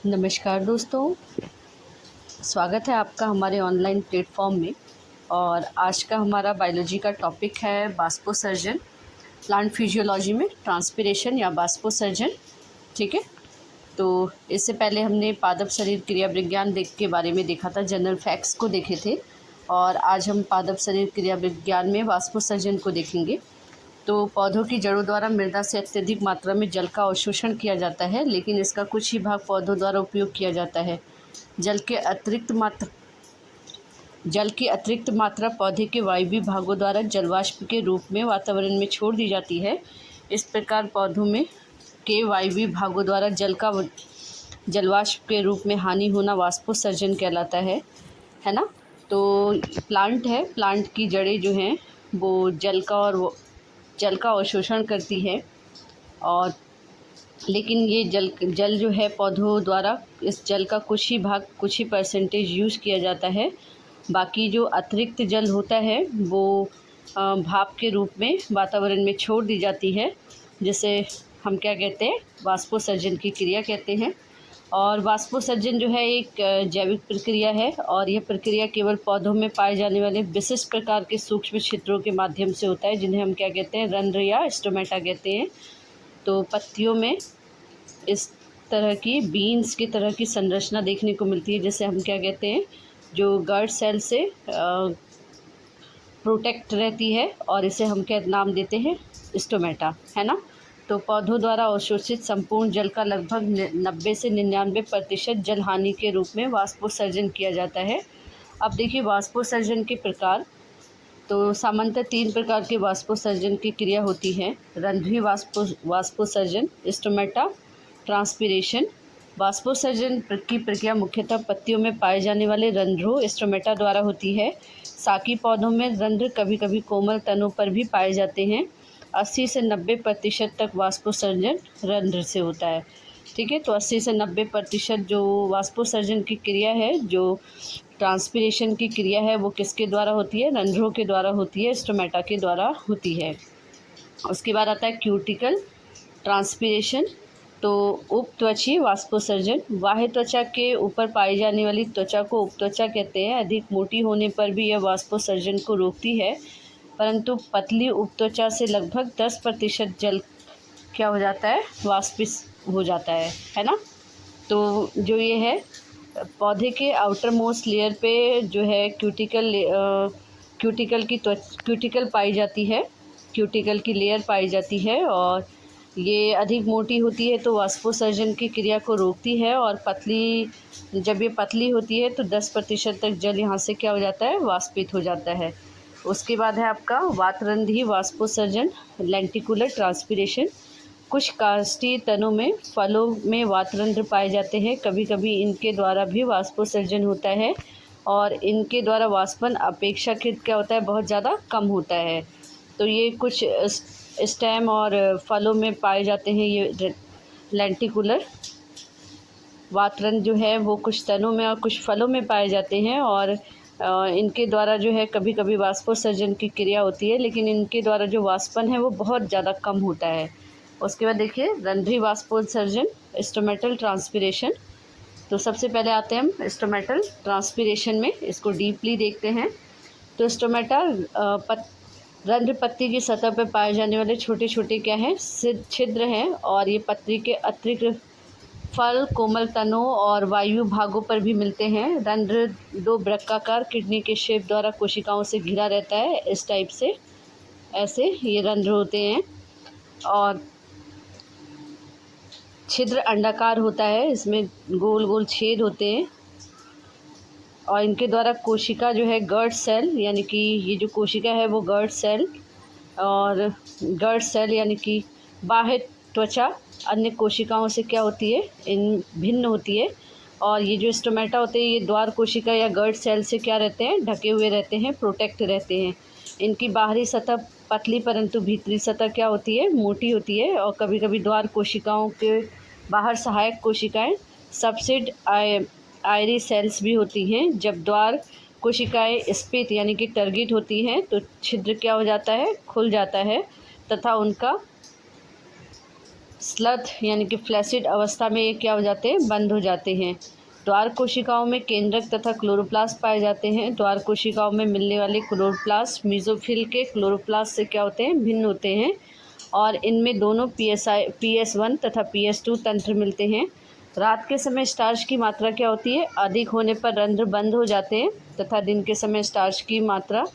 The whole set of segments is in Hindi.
नमस्कार दोस्तों, स्वागत है आपका हमारे ऑनलाइन प्लेटफॉर्म में। और आज का हमारा बायोलॉजी का टॉपिक है वाष्पोसर्जन, प्लांट फिजियोलॉजी में ट्रांसपिरेशन या वाष्पोसर्जन। ठीक है, तो इससे पहले हमने पादप शरीर क्रिया विज्ञान के बारे में देखा था, जनरल फैक्ट्स को देखे थे। और आज हम पादप शरीर क्रिया विज्ञान में वाष्पोसर्जन को देखेंगे। तो पौधों की जड़ों द्वारा मृदा से अत्यधिक मात्रा में जल का अवशोषण किया जाता है, लेकिन इसका कुछ ही भाग पौधों द्वारा उपयोग किया जाता है। जल की अतिरिक्त मात्रा पौधे के वायवीय भागों द्वारा जलवाष्प के रूप में वातावरण में छोड़ दी जाती है। इस प्रकार पौधों में के वायवीय भागों द्वारा जलवाष्प के रूप में हानि होना वाष्पोत्सर्जन कहलाता है ना। तो प्लांट की जड़ें जो हैं वो जल का अवशोषण करती है, और लेकिन ये जल जो है पौधों द्वारा इस जल का कुछ ही परसेंटेज यूज़ किया जाता है। बाकी जो अतिरिक्त जल होता है वो भाप के रूप में वातावरण में छोड़ दी जाती है, जिसे हम क्या कहते हैं, वाष्पोसर्जन की क्रिया कहते हैं। और वाष्पोसर्जन जो है एक जैविक प्रक्रिया है, और यह प्रक्रिया केवल पौधों में पाए जाने वाले विशिष्ट प्रकार के सूक्ष्म छिद्रों के माध्यम से होता है, जिन्हें हम क्या कहते हैं, रंध्र या स्टोमेटा कहते हैं। तो पत्तियों में इस तरह की बीन्स की तरह की संरचना देखने को मिलती है, जिसे हम क्या कहते हैं, जो गर्ड सेल से प्रोटेक्ट रहती है, और इसे हम क्या नाम देते हैं, स्टोमेटा, है ना। तो पौधों द्वारा अवशोषित संपूर्ण जल का लगभग 90 से 99% जल हानि के रूप में वाष्पोसर्जन किया जाता है। अब देखिए वाष्पोसर्जन के प्रकार। तो सामान्यतः 3 प्रकार के वाष्पोसर्जन की क्रिया होती है: रंध्रीय वाष्पोसर्जन, स्टोमेटा, ट्रांसपिरेशन। वाष्पोसर्जन की प्रक्रिया मुख्यतः पत्तियों में पाए जाने वाले रंध्रों स्टोमेटा द्वारा होती है। साकी पौधों में रंध्र कभी कभी कोमल तनों पर भी पाए जाते हैं। 80 से 90% तक वाष्पोसर्जन रंध्र से होता है। ठीक है, तो 80 से 90% जो वाष्पोसर्जन की क्रिया है, जो ट्रांसपिरेशन की क्रिया है, वो किसके द्वारा होती है, रंध्रों के द्वारा होती है, स्टोमेटा के द्वारा होती है। उसके बाद आता है क्यूटिकल ट्रांसपिरेशन। तो उपत्वचीय वाष्पोसर्जन, बाह्य त्वचा के ऊपर पाई जाने वाली त्वचा को उपत्वचा कहते हैं। अधिक मोटी होने पर भी यह वाष्पोसर्जन को रोकती है, परंतु पतली उपत्वचा से लगभग 10% जल क्या हो जाता है, वाष्पित हो जाता है ना। तो जो ये है पौधे के आउटर मोस्ट लेयर पे जो है क्यूटिकल पाई जाती है, क्यूटिकल की लेयर पाई जाती है, और ये अधिक मोटी होती है तो वाष्पोसर्जन की क्रिया को रोकती है। और जब ये पतली होती है तो 10% तक जल यहाँ से क्या हो जाता है, वाष्पित हो जाता है। उसके बाद है आपका वातरंध्रीय वाष्पोसर्जन, लेंटिकुलर ट्रांसपिरेशन। कुछ काष्ठीय तनों में फलों में वातरंध्र पाए जाते हैं। कभी कभी इनके द्वारा भी वाष्पोसर्जन होता है, और इनके द्वारा वाष्पन अपेक्षाकृत क्या होता है, बहुत ज़्यादा कम होता है। तो ये कुछ स्टेम और फलों में पाए जाते हैं। ये लेंटिकुलर वातरंध्र जो है वो कुछ तनों में और कुछ फलों में पाए जाते हैं, और इनके द्वारा जो है कभी कभी वाष्पोसर्जन की क्रिया होती है, लेकिन इनके द्वारा जो वाष्पन है वो बहुत ज़्यादा कम होता है। उसके बाद देखिए रंध्रीय वाष्पोसर्जन, स्टोमेटल ट्रांसपिरेशन। तो सबसे पहले आते हैं हम स्टोमेटल ट्रांसपिरेशन में, इसको डीपली देखते हैं। तो स्टोमेटा रंध्र पत्ती की सतह पर पाए जाने वाले छोटे छोटे क्या हैं, छिद्र हैं, और ये पत्ती के अतिरिक्त फल, कोमल तनों और वायु भागों पर भी मिलते हैं। रंध्र 2 वृत्ताकार किडनी के शेप द्वारा कोशिकाओं से घिरा रहता है, इस टाइप से, ऐसे ये रंध्र होते हैं। और छिद्र अंडाकार होता है, इसमें गोल गोल छेद होते हैं, और इनके द्वारा कोशिका जो है गर्ड सेल, यानी कि ये जो कोशिका है वो गर्ड सेल यानी कि बाह्य त्वचा अन्य कोशिकाओं से क्या होती है, इन भिन्न होती है। और ये जो स्टोमेटा होते हैं ये द्वार कोशिका या गर्ड सेल से क्या रहते हैं, ढके हुए रहते हैं, प्रोटेक्ट रहते हैं। इनकी बाहरी सतह पतली परंतु भीतरी सतह क्या होती है, मोटी होती है। और कभी कभी द्वार कोशिकाओं के बाहर सहायक कोशिकाएं, सबसेड आयरी सेल्स भी होती हैं। जब द्वार कोशिकाएं स्फीत यानी कि टर्गिट होती हैं तो छिद्र क्या हो जाता है, खुल जाता है, तथा उनका स्लथ यानी कि फ्लैसिड अवस्था में ये क्या हो जाते हैं, बंद हो जाते हैं। द्वार कोशिकाओं में केंद्रक तथा क्लोरोप्लास्ट पाए जाते हैं। द्वार कोशिकाओं में मिलने वाले क्लोरोप्लास्ट मीजोफिल के क्लोरोप्लास्ट से क्या होते हैं, भिन्न होते हैं और इनमें दोनों PS1 तथा PS2 तंत्र मिलते हैं। रात के समय स्टार्च की मात्रा क्या होती है, अधिक होने पर रंध्र बंद हो जाते हैं तथा दिन के समय स्टार्च की मात्रा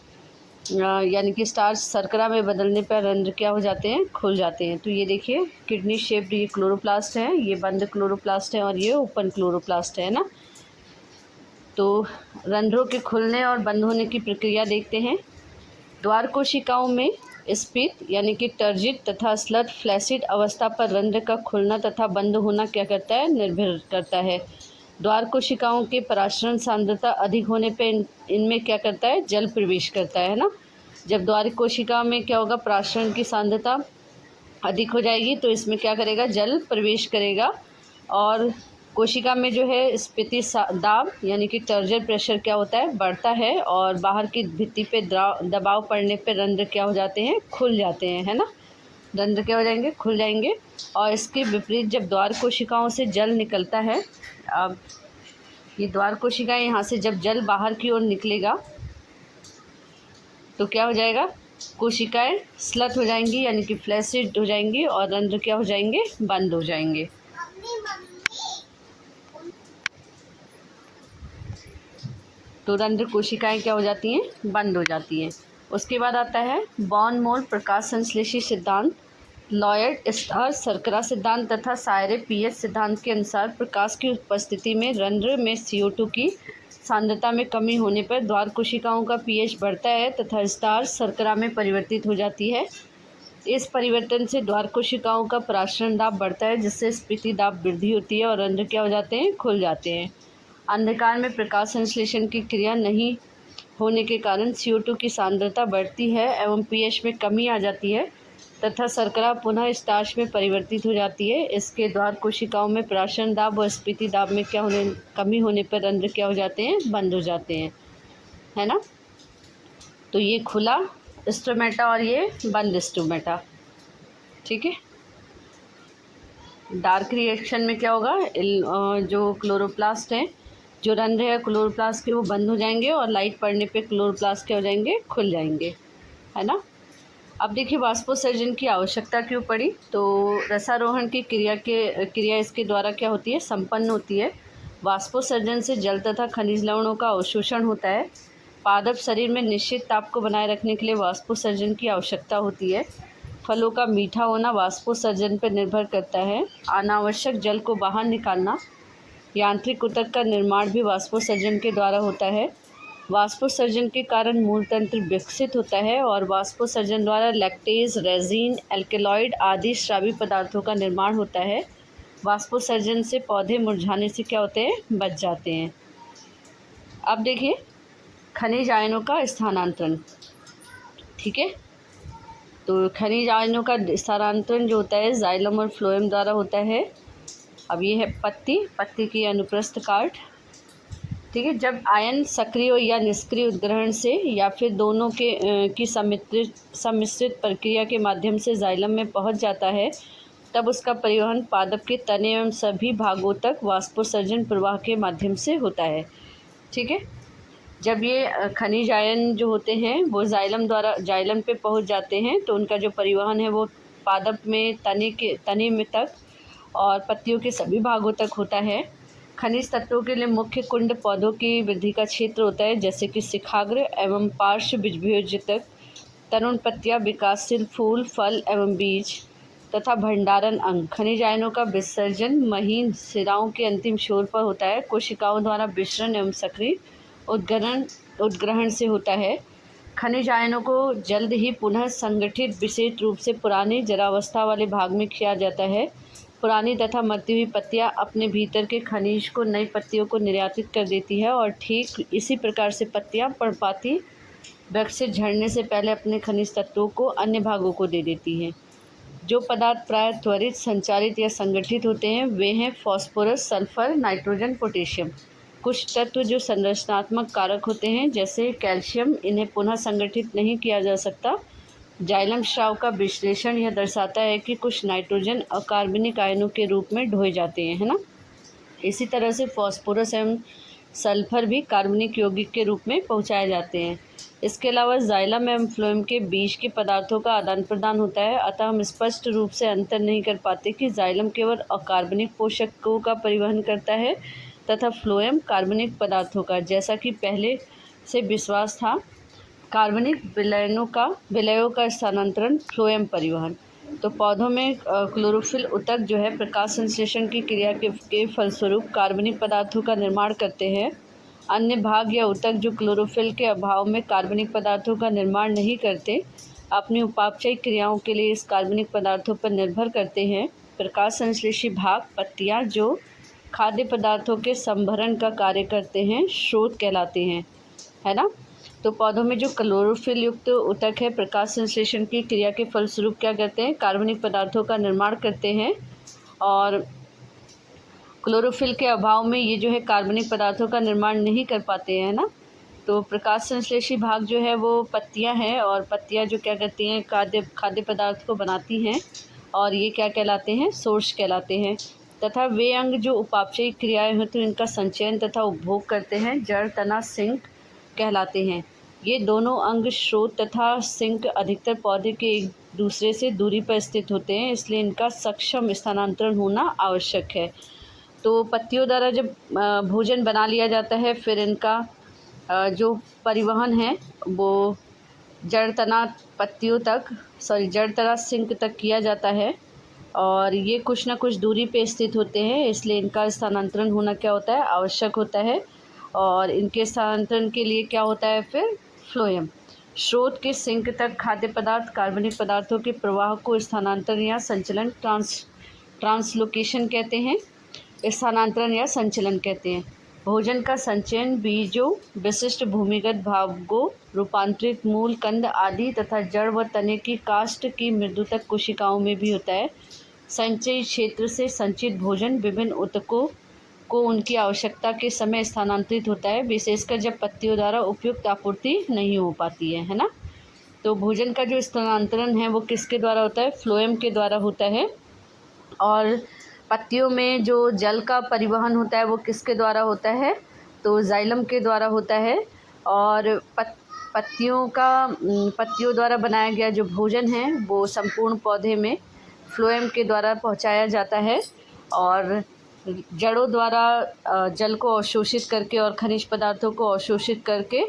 यानी कि स्टार्च शर्करा में बदलने पर रंध्र क्या हो जाते हैं, खुल जाते हैं। तो ये देखिए किडनी शेप्ड ये क्लोरोप्लास्ट है, ये बंद क्लोरोप्लास्ट है और ये ओपन क्लोरोप्लास्ट है ना। तो रंध्रों के खुलने और बंद होने की प्रक्रिया देखते हैं। द्वार कोशिकाओं में स्फीत यानी कि टर्जिट तथा स्लथ फ्लैसिड अवस्था पर रंध्र का खुलना तथा बंद होना क्या करता है, निर्भर करता है। द्वार कोशिकाओं के पराशरण सांद्रता अधिक होने पर इनमें क्या करता है, जल प्रवेश करता है ना। जब द्वार कोशिका में क्या होगा, पराशरण की सांद्रता अधिक हो जाएगी तो इसमें क्या करेगा, जल प्रवेश करेगा और कोशिका में जो है स्फीति दाब यानी कि टर्जर प्रेशर क्या होता है, बढ़ता है और बाहर की भित्ति पे दबाव पड़ने पे रंध्र क्या हो जाते हैं, खुल जाते हैं, है ना। रंध्र क्या हो जाएंगे, खुल जाएंगे। और इसके विपरीत जब द्वार कोशिकाओं से जल निकलता है, अब ये द्वार कोशिकाएं यहाँ से जब जल बाहर की ओर निकलेगा तो क्या हो जाएगा, कोशिकाएं स्लथ हो जाएंगी यानी कि फ्लैसिड हो जाएंगी और रंध्र क्या हो जाएंगे, बंद हो जाएंगे। तो रंध्र कोशिकाएं क्या हो जाती हैं, बंद हो जाती हैं। उसके बाद आता है बॉन मोल प्रकाश संश्लेषी सिद्धांत। लॉयड स्टार शर्करा सिद्धांत तथा सायरे पीएच सिद्धांत के अनुसार प्रकाश की उपस्थिति में रंध्र में CO2 की सांद्रता में कमी होने पर द्वार कोशिकाओं का pH बढ़ता है तथा स्टार शर्करा में परिवर्तित हो जाती है। इस परिवर्तन से द्वार कोशिकाओं का पराशरण दाब बढ़ता है जिससे स्फीति दाब वृद्धि होती है और रंध्र क्या हो जाते हैं, खुल जाते हैं। अंधकार में प्रकाश संश्लेषण की क्रिया नहीं होने के कारण CO2 की सांद्रता बढ़ती है एवं pH में कमी आ जाती है तथा शर्करा पुनः स्टार्च में परिवर्तित हो जाती है। इसके द्वार कोशिकाओं में पराशरण दाब और स्फीति दाब में कमी होने पर रंध्र क्या हो जाते हैं, बंद हो जाते हैं, है ना। तो ये खुला स्टोमेटा और ये बंद स्टोमेटा, ठीक है। डार्क रिएक्शन में क्या होगा, जो क्लोरोप्लास्ट है, जो रंध्र है क्लोरोप्लास्ट के, वो बंद हो जाएंगे और लाइट पड़ने पे क्लोरोप्लास्ट क्या हो जाएंगे, खुल जाएंगे, है ना। अब देखिए वाष्पोत्सर्जन की आवश्यकता क्यों पड़ी। तो रसारोहण की क्रिया इसके द्वारा क्या होती है, संपन्न होती है। वाष्पोत्सर्जन से जल तथा खनिज लवणों का अवशोषण होता है। पादप शरीर में निश्चित ताप को बनाए रखने के लिए वाष्पोत्सर्जन की आवश्यकता होती है। फलों का मीठा होना वाष्पोत्सर्जन पर निर्भर करता है। अनावश्यक जल को बाहर निकालना, यांत्रिक ऊतक का निर्माण भी वाष्पोत्सर्जन के द्वारा होता है। वाष्पोत्सर्जन के कारण मूल तंत्र विकसित होता है और वाष्पोत्सर्जन द्वारा लैक्टेज, रेजिन, एल्केलॉइड आदि स्रावी पदार्थों का निर्माण होता है। वाष्पोत्सर्जन से पौधे मुरझाने से क्या होते हैं, बच जाते हैं। अब देखिए खनिज आयनों का स्थानांतरण, ठीक है। तो खनिज आयनों का स्थानांतरण जो होता है जाइलम और फ्लोएम द्वारा होता है। अब ये है पत्ती की अनुप्रस्थ काट, ठीक है। जब आयन सक्रिय या निष्क्रिय उद्ग्रहण से या फिर दोनों की सम्मिश्रित प्रक्रिया के माध्यम से जाइलम में पहुंच जाता है तब उसका परिवहन पादप के तने एवं सभी भागों तक वाष्पोत्सर्जन प्रवाह के माध्यम से होता है, ठीक है। जब ये खनिज आयन जो होते हैं वो जाइलम पे पहुंच जाते हैं तो उनका जो परिवहन है वो पादप में तने में तक और पत्तियों के सभी भागों तक होता है। खनिज तत्वों के लिए मुख्य कुंड पौधों की वृद्धि का क्षेत्र होता है, जैसे कि शिखाग्र एवं पार्श्व बीजभोजक, तरुण पत्तियां, विकासशील फूल, फल एवं बीज तथा भंडारण अंग। खनिज आयनों का विसर्जन महीन सिराओं के अंतिम छोर पर होता है। कोशिकाओं द्वारा विसरण एवं सक्रिय उद्ग्रहण से होता है। खनिज आयनों को जल्द ही पुनः संगठित विशेष रूप से पुरानी जरावस्था वाले भाग में किया जाता है। पुरानी तथा मरती हुई पत्तियां अपने भीतर के खनिज को नई पत्तियों को निर्यातित कर देती है और ठीक इसी प्रकार से पत्तियां पर्णपाती वृक्ष से झड़ने से पहले अपने खनिज तत्वों को अन्य भागों को दे देती हैं। जो पदार्थ प्राय त्वरित संचारित या संगठित होते हैं वे हैं फॉस्फोरस, सल्फर, नाइट्रोजन, पोटेशियम। कुछ तत्व जो संरचनात्मक कारक होते हैं जैसे कैल्शियम, इन्हें पुनः संगठित नहीं किया जा सकता। जाइलम स्राव का विश्लेषण यह दर्शाता है कि कुछ नाइट्रोजन अकार्बनिक आयनों के रूप में ढोए जाते हैं, है ना। इसी तरह से फास्फोरस एवं सल्फर भी कार्बनिक यौगिक के रूप में पहुँचाए जाते हैं। इसके अलावा जाइलम एवं फ्लोएम के बीच के पदार्थों का आदान प्रदान होता है, अतः हम स्पष्ट रूप से अंतर नहीं कर पाते कि जाइलम केवल अकार्बनिक पोषकों का परिवहन करता है तथा फ्लोएम कार्बनिक पदार्थों का, जैसा कि पहले से विश्वास था। कार्बनिक विलयों का स्थानांतरण, फ्लोएम परिवहन। तो पौधों में क्लोरोफिल ऊतक जो है प्रकाश संश्लेषण की क्रिया के फलस्वरूप कार्बनिक पदार्थों का निर्माण करते हैं। अन्य भाग या ऊतक जो क्लोरोफिल के अभाव में कार्बनिक पदार्थों का निर्माण नहीं करते, अपनी उपापचयी क्रियाओं के लिए इस कार्बनिक पदार्थों पर निर्भर करते हैं। प्रकाश संश्लेषी भाग, पत्तियां, जो खाद्य पदार्थों के संभरण का कार्य करते हैं, स्रोत कहलाते हैं, है ना। तो पौधों में जो क्लोरोफिल युक्त ऊतक है प्रकाश संश्लेषण की क्रिया के फलस्वरूप क्या करते हैं, कार्बनिक पदार्थों का निर्माण करते हैं। और क्लोरोफिल के अभाव में ये जो है कार्बनिक पदार्थों का निर्माण नहीं कर पाते हैं, ना। तो प्रकाश संश्लेषी भाग जो है वो पत्तियां हैं, और पत्तियां जो क्या करती हैं, खाद्य पदार्थ को बनाती हैं, और ये क्या कहलाते हैं, सोर्स कहलाते हैं। तथा वे अंग जो उपापचयी क्रियाएं होती हैं इनका संचयन तथा उपभोग करते हैं, जड़, तना, सिंक कहलाते हैं। ये दोनों अंग, स्रोत तथा सिंक, अधिकतर पौधे के एक दूसरे से दूरी पर स्थित होते हैं, इसलिए इनका सक्षम स्थानांतरण होना आवश्यक है। तो पत्तियों द्वारा जब भोजन बना लिया जाता है, फिर इनका जो परिवहन है वो जड़, तना, जड़, तना, सिंक तक किया जाता है, और ये कुछ ना कुछ दूरी पे स्थित होते हैं, इसलिए इनका स्थानांतरण होना क्या होता है, आवश्यक होता है। और इनके स्थानांतरण के लिए क्या होता है फिर, फ्लोएम। स्रोत के सिंक तक खाद्य पदार्थ, कार्बनिक पदार्थों के प्रवाह को स्थानांतरण या संचलन, ट्रांसलोकेशन कहते हैं, स्थानांतरण या संचलन कहते हैं। भोजन का संचयन बीजों, विशिष्ट भूमिगत भागों, रूपांतरित मूल, कंद आदि तथा जड़ व तने की काष्ठ की मृदुतक कोशिकाओं में भी होता है। संचयी क्षेत्र से संचित भोजन विभिन्न ऊतकों को उनकी आवश्यकता के समय स्थानांतरित होता है, विशेषकर जब पत्तियों द्वारा उपयुक्त आपूर्ति नहीं हो पाती है ना। तो भोजन का जो स्थानांतरण है वो किसके द्वारा होता है, फ्लोएम के द्वारा होता है। और पत्तियों में जो जल का परिवहन होता है वो किसके द्वारा होता है, तो जाइलम के द्वारा होता है। और पत्तियों द्वारा बनाया गया जो भोजन है वो संपूर्ण पौधे में फ्लोएम के द्वारा पहुंचाया जाता है, और जड़ों द्वारा जल को अवशोषित करके और खनिज पदार्थों को अवशोषित करके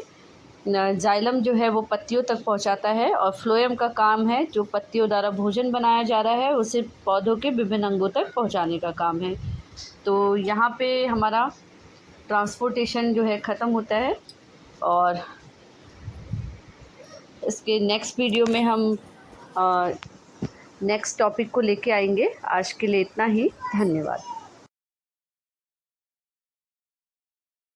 जाइलम जो है वो पत्तियों तक पहुंचाता है, और फ्लोएम का काम है जो पत्तियों द्वारा भोजन बनाया जा रहा है उसे पौधों के विभिन्न अंगों तक पहुंचाने का काम है। तो यहाँ पे हमारा ट्रांसपोर्टेशन जो है ख़त्म होता है, और इसके नेक्स्ट वीडियो में हम नेक्स्ट टॉपिक को लेके आएंगे। आज के लिए इतना ही, धन्यवाद।